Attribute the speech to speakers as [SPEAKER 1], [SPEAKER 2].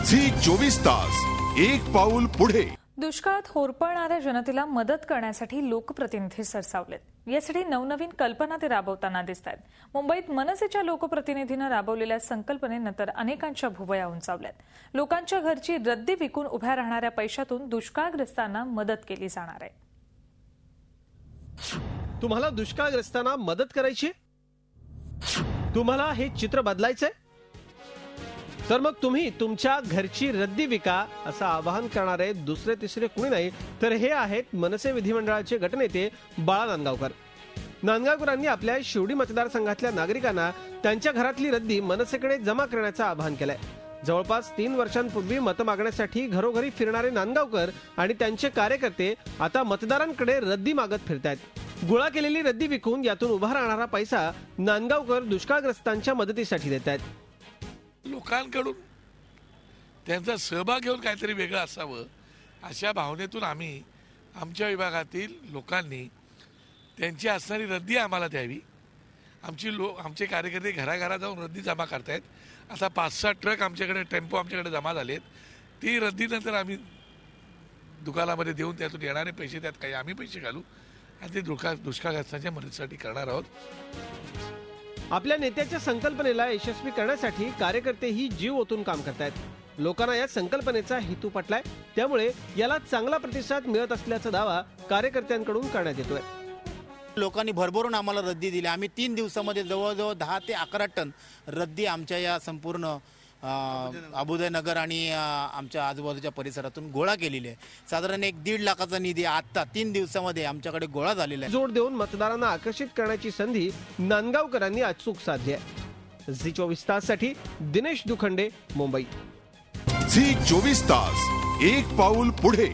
[SPEAKER 1] Zee 24 तास एक पाऊल पुढे।
[SPEAKER 2] दुष्काळात होरपळणाऱ्या जनतेला मदत करण्यासाठी लोकप्रतिनिधी सरसावलेत। यासाठी नवनवीन कल्पना ते राबवताना दिसतात। मुंबईत मनसेच्या लोकप्रतिनिधींनी राबवलेल्या संकल्पनेनंतर अनेकांच्या भुवया उंचावल्यात। लोकांच्या घरची रद्दी विकून उभ्या राहणाऱ्या पैशातून दुष्काळग्रस्तांना मदत केली जाणार आहे।
[SPEAKER 3] तुम्हाला दुष्काळग्रस्तांना मदत करायची, तुम्हाला हे चित्र बदलायचंय, तर मग तुम्ही तुमच्या घरची रद्दी विका असं आवाहन करणारे दुसरे तिसरे कुणी नाही तर हे आहेत मनसे विधिमंडळाचे गटनेते बाळा नांदगावकर। नांदगावकरांनी आपल्या शिवडी मतदारसंघातल्या नागरिकांना त्यांच्या घरातली रद्दी मनसेकडे जमा करण्याचं आवाहन केलंय। जवळपास 3 वर्षांपूर्वी मत मागण्यासाठी घरोघरी फिरणारे नांदगावकर आणि त्यांचे कार्यकर्ते आता मतदारांकडे रद्दी मागत फिरतायत। गोळा केलेली रद्दी विकून यातून उभा राहणारा पैसा नांदगावकर दुष्काळग्रस्तांच्या मदतीसाठी देत आहेत।
[SPEAKER 4] लोकांकडून त्यांचा सहभाग घेऊन काहीतरी वेगळं असावं अशा भावनेतून आम्ही आमच्या विभागातील लोकांनी त्यांची असणारी रद्दी आम्हाला द्यावी। आमचे कार्यकर्ते घराघरात जाऊन रद्दी जमा करतायत। आता 5-6 ट्रक आमच्याकडे टेम्पो आमच्याकडे जमा झालेत। ती रद्दी नंतर आम्ही दुकानामध्ये देऊन त्यातून येणारे पैसे त्यात काही आम्ही पैसे घालू आणि ते दुष्काळग्रस्तांच्या मदतीसाठी करणार आहोत।
[SPEAKER 3] आपल्या नेत्याच्या संकल्पनेला यशस्वी करण्यासाठी कार्यकर्तेही जीव ओतून काम करतायत। लोकांना या संकल्पनेचा हेतू पटलाय, त्यामुळे याला चांगला प्रतिसाद मिळत असल्याचा दावा कार्यकर्त्यांकडून करण्यात येतोय।
[SPEAKER 5] लोकांनी भरभरून आम्हाला रद्दी दिली। आम्ही 3 दिवसामध्ये जवळजवळ 10 ते 11 टन रद्दी आमच्या या संपूर्ण अभुदय नगर आणि आमच्या आजूबाजूच्या परिसरातून गोळा केलेली आहे। साधारण 1-1.5 लाखाचा निधी आता 3 दिवसामध्ये आमच्याकडे गोळा झालेला आहे।
[SPEAKER 3] जोड देऊन मतदारांना आकर्षित करण्याची संधी नांदगावकरांनी अचूक साधली आहे। झी 24 ताससाठी दिनेश दुखंडे, मुंबई।
[SPEAKER 1] झी 24 तास एक पाऊल पुढे।